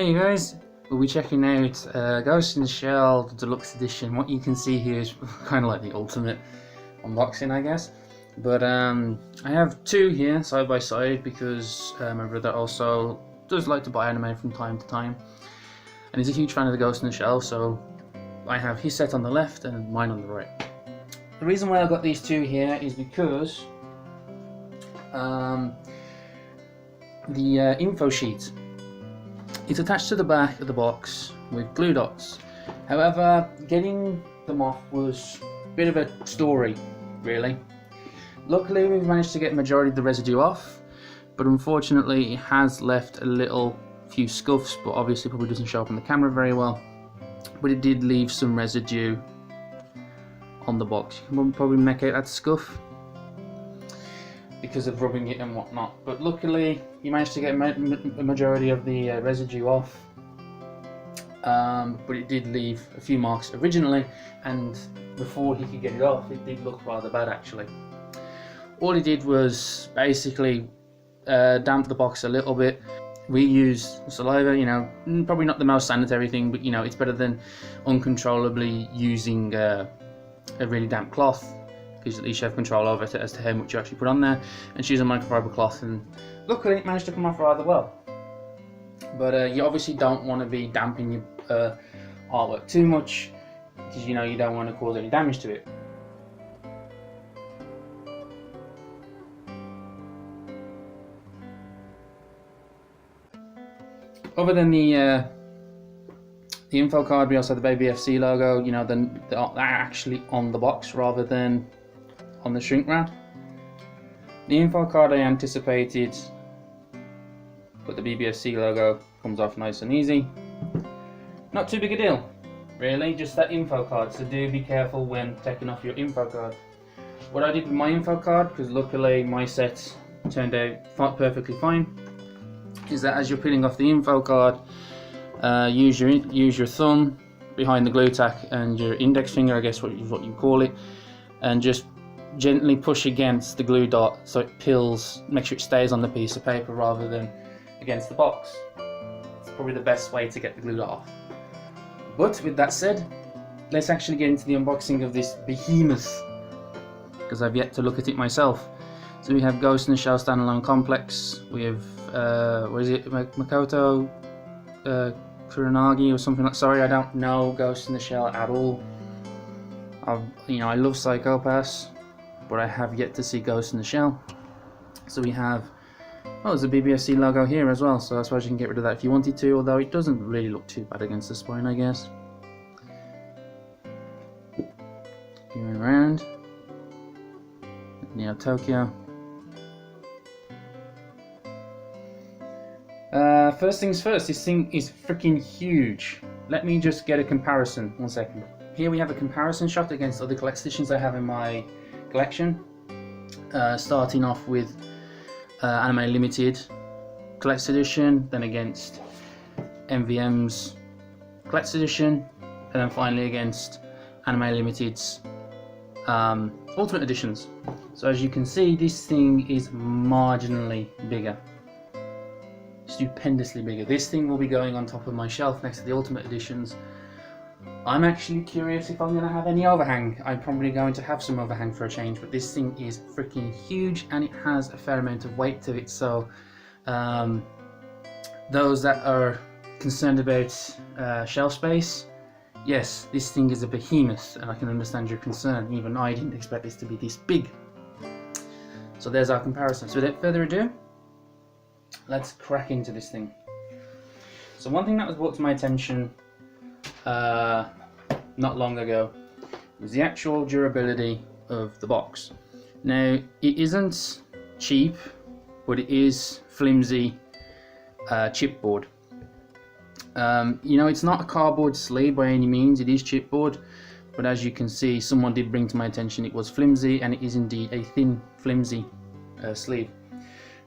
Hey you guys, we'll be checking out Ghost in the Shell the Deluxe Edition. What you can see here is kind of like the ultimate unboxing, I guess. But I have two here side by side because my brother also does like to buy anime from time to time, and he's a huge fan of the Ghost in the Shell, so I have his set on the left and mine on the right. The reason why I got these two here is because the info sheet, it's attached to the back of the box with glue dots. However, getting them off was a bit of a story, really. Luckily, we've managed to get the majority of the residue off, but unfortunately it has left a few scuffs, but obviously probably doesn't show up on the camera very well. But it did leave some residue on the box. You can probably make out that scuff because of rubbing it and whatnot, but luckily he managed to get a majority of the residue off, but it did leave a few marks originally, and before he could get it off it did look rather bad actually. All he did was basically damp the box a little bit. We use saliva, you know, probably not the most sanitary thing, but you know, it's better than uncontrollably using a really damp cloth, because at least you have control over it as to how much you actually put on there. And she's a microfiber cloth, and luckily it managed to come off rather well. But you obviously don't want to be damping your artwork too much, because you know you don't want to cause any damage to it. Other than the info card, we also have the BBFC logo, you know, they're actually on the box rather than on the shrink wrap. The info card I anticipated, but the BBFC logo comes off nice and easy. Not too big a deal, really, just that info card, so do be careful when taking off your info card. What I did with my info card, because luckily my set turned out perfectly fine, is that as you're peeling off the info card, use your thumb behind the glue tack and your index finger, I guess what you call it, and just gently push against the glue dot so it peels, make sure it stays on the piece of paper rather than against the box. It's probably the best way to get the glue dot off. But with that said, let's actually get into the unboxing of this behemoth, because I've yet to look at it myself. So we have Ghost in the Shell standalone complex. We have what is it, Makoto Kuranagi or something like. Sorry, I don't know Ghost in the Shell at all. I love Psychopaths, but I have yet to see Ghost in the Shell. So we have, there's a BBFC logo here as well, so I suppose you can get rid of that if you wanted to, although it doesn't really look too bad against the spine, I guess. Going around, Neo Tokyo. First things first, this thing is freaking huge. Let me just get a comparison, 1 second. Here we have a comparison shot against other collector's editions I have in my collection. Starting off with Anime Limited collector's edition, then against MVM's collector's edition, and then finally against Anime Limited's Ultimate editions. So as you can see, this thing is marginally bigger. Stupendously bigger. This thing will be going on top of my shelf next to the Ultimate editions. I'm actually curious if I'm going to have any overhang. I'm probably going to have some overhang for a change, but this thing is freaking huge and it has a fair amount of weight to it, so those that are concerned about shelf space, yes, this thing is a behemoth and I can understand your concern. Even I didn't expect this to be this big. So there's our comparison. So without further ado, let's crack into this thing. So one thing that was brought to my attention not long ago was the actual durability of the box. Now, it isn't cheap, but it is flimsy chipboard. You know, it's not a cardboard sleeve by any means, it is chipboard, but as you can see, someone did bring to my attention it was flimsy, and it is indeed a thin, flimsy sleeve.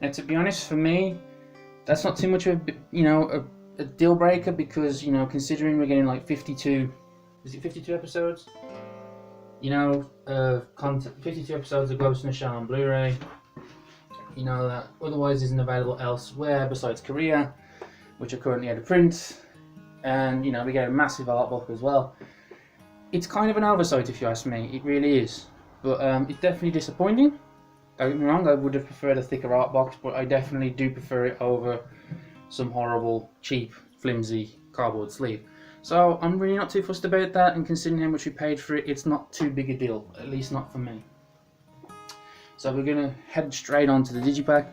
Now, to be honest, for me, that's not too much of a deal breaker, because, you know, considering we're getting like 52 episodes, you know, 52 episodes of Ghost in the Shell on Blu-ray, you know, that otherwise isn't available elsewhere besides Korea. which are currently out of print, and you know, we get a massive art book as well. It's kind of an oversight if you ask me, it really is, but it's definitely disappointing. Don't get me wrong, I would have preferred a thicker art box, but I definitely do prefer it over some horrible, cheap, flimsy cardboard sleeve. So I'm really not too fussed about that, and considering how much we paid for it, it's not too big a deal, at least not for me. So we're going to head straight on to the Digipak,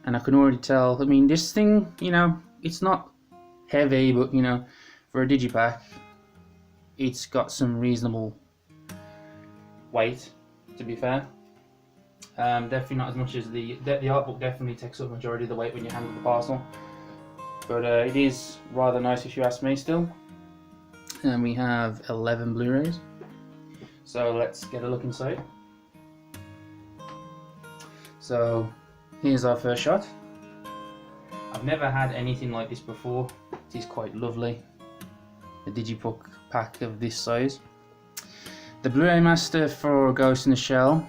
and I can already tell, I mean, this thing, you know, it's not heavy, but you know, for a Digipak, it's got some reasonable weight, to be fair. Definitely not as much as the art book definitely takes up the majority of the weight when you handle the parcel. But it is rather nice if you ask me still. And we have 11 Blu-rays. So let's get a look inside. So here's our first shot. I've never had anything like this before. It is quite lovely. The Digipak pack of this size. The Blu-ray master for Ghost in the Shell,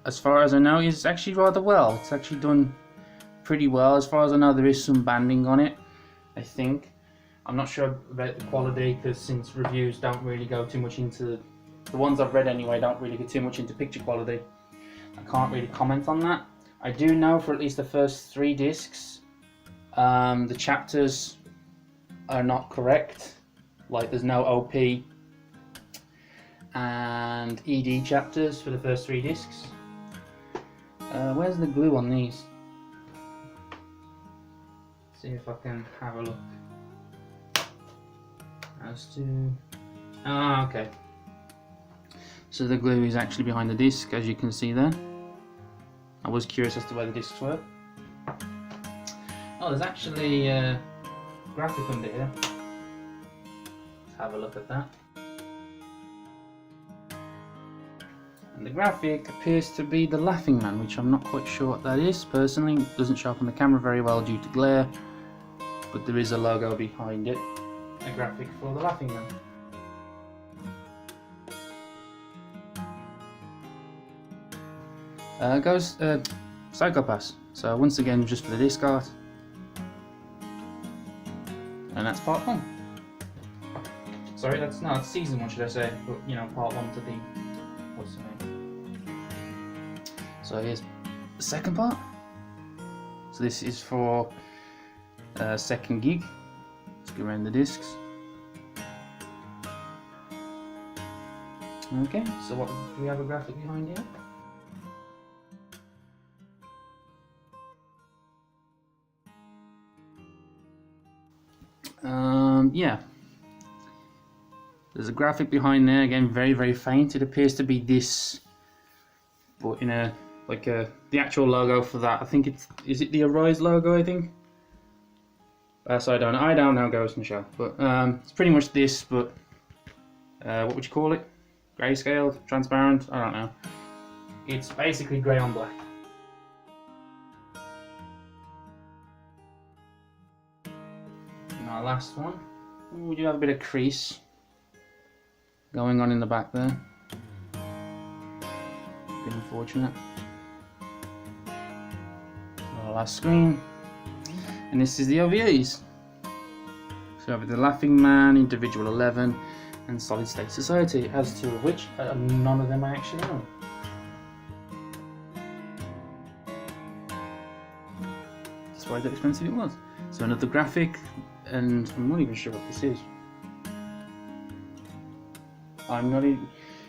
as far as I know, is actually rather well. It's actually done pretty well. As far as I know, there is some banding on it, I think. I'm not sure about the quality, because since reviews don't really go too much into, the ones I've read anyway, don't really go too much into picture quality. I can't really comment on that. I do know for at least the first 3 discs, the chapters are not correct. Like there's no OP and ED chapters for the first 3 discs. Where's the glue on these? See if I can have a look. As to... Ah, okay. So the glue is actually behind the disc, as you can see there. I was curious as to where the discs were. Oh, there's actually a graphic under here. Let's have a look at that. And the graphic appears to be the Laughing Man, which I'm not quite sure what that is personally. It doesn't show up on the camera very well due to glare, but there is a logo behind it, a graphic for the Laughing Man. Goes Psychopaths. So once again, just for the disc art, and that's part 1. Sorry, that's season 1, should I say? But you know, part 1 to the what's the name? So here's the second part. So this is for second gig. Let's go around the discs. Okay, so what do we have a graphic behind here? Yeah, there's a graphic behind there, again very very faint. It appears to be this, but in a the actual logo for that, I think is it the Arise logo, I think. So I don't know Ghost in the Shell, but it's pretty much this, but what would you call it? Grayscale, transparent, I don't know. It's basically grey on black. And our last one. We do have a bit of crease going on in the back there. Bit unfortunate. Our last screen. And this is the OVAs. So we have the Laughing Man, Individual 11, and Solid State Society, as to which none of them I actually own. That's why that expensive it was. So another graphic, and I'm not even sure what this is.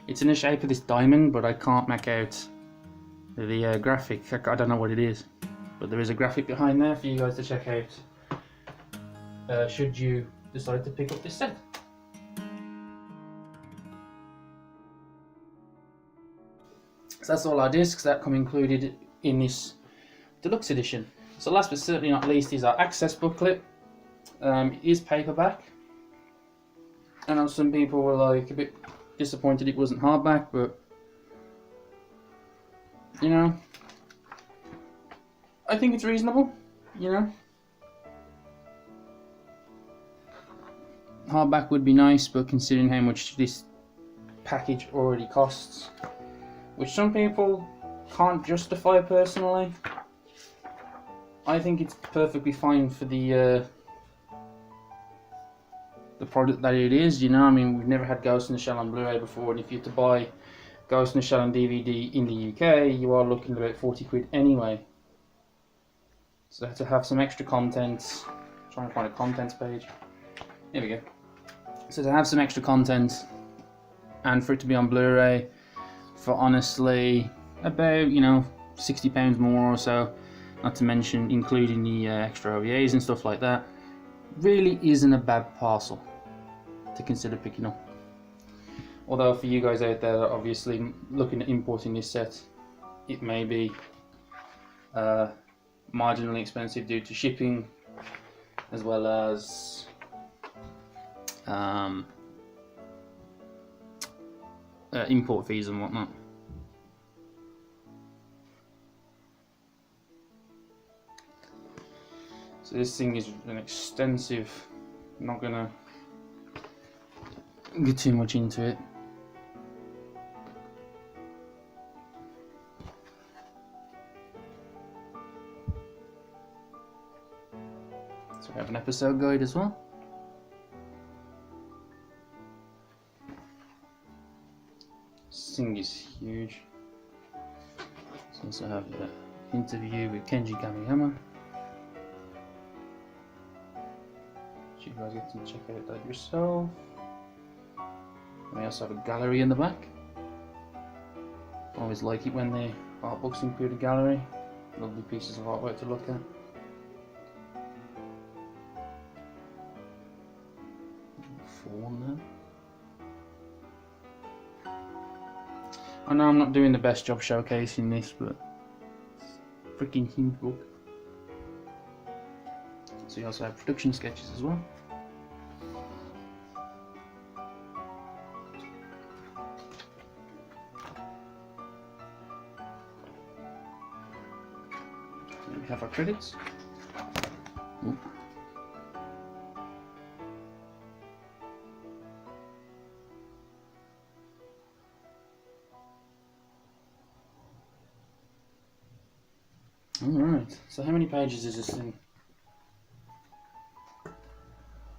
It's in the shape of this diamond, but I can't make out the graphic. I don't know what it is, but there is a graphic behind there for you guys to check out should you decide to pick up this set. So that's all our discs that come included in this deluxe edition. So last but certainly not least is our access booklet. It is paperback. I know some people were like a bit disappointed it wasn't hardback, but you know, I think it's reasonable, you know. Hardback would be nice, but considering how much this package already costs, which some people can't justify personally, I think it's perfectly fine for the the product that it is. You know, I mean, we've never had Ghost in the Shell on Blu-ray before, and if you're to buy Ghost in the Shell on DVD in the UK, you are looking at about 40 quid anyway. So to have some extra content, trying to find a contents page. Here we go. So to have some extra content, and for it to be on Blu-ray for honestly about, you know, £60 more or so, not to mention including the extra OVAs and stuff like that, really isn't a bad parcel to consider picking up. Although for you guys out there that are obviously looking at importing this set, it may be marginally expensive due to shipping, as well as import fees and whatnot. So this thing is an extensive, I'm not gonna get too much into it. So we have an episode guide as well. This thing is huge. So also have an interview with Kenji Kamiyama. So you guys get to check out that yourself. And we also have a gallery in the back. Always like it when the art books include a gallery. Lovely pieces of artwork to look at. I know I'm not doing the best job showcasing this, but it's a freaking huge book. So you also have production sketches as well. Here we have our credits. Ooh. Alright, so how many pages is this thing?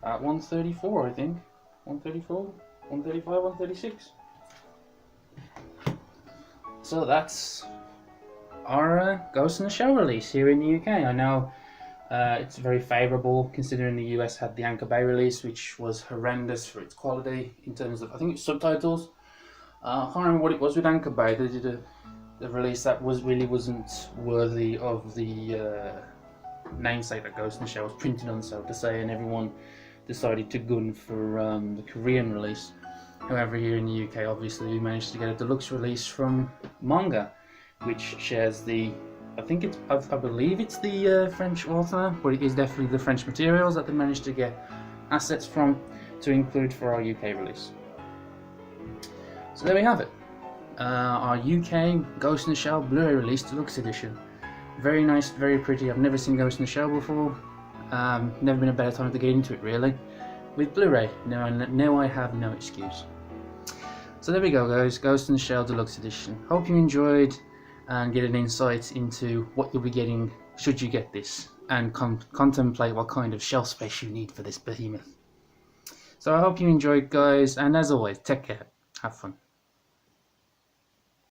134, I think. 134, 135, 136. So that's our Ghost in the Shell release here in the UK. I know it's very favourable considering the US had the Anchor Bay release, which was horrendous for its quality in terms of, I think it's subtitles. I can't remember what it was with Anchor Bay. They did the release that really wasn't worthy of the namesake that Ghost in the Shell was printed on, so to say, and everyone decided to gun for the Korean release. However, here in the UK, obviously, we managed to get a deluxe release from Manga, which shares the, I believe it's the French author, but it is definitely the French materials that they managed to get assets from to include for our UK release. So there we have it. Our UK Ghost in the Shell Blu-ray release deluxe edition. Very nice, very pretty. I've never seen Ghost in the Shell before. Never been a better time to get into it, really. With Blu-ray, now I have no excuse. So there we go, guys. Ghost in the Shell deluxe edition. Hope you enjoyed and get an insight into what you'll be getting should you get this, and contemplate what kind of shelf space you need for this behemoth. So I hope you enjoyed, guys, and as always, take care. Have fun.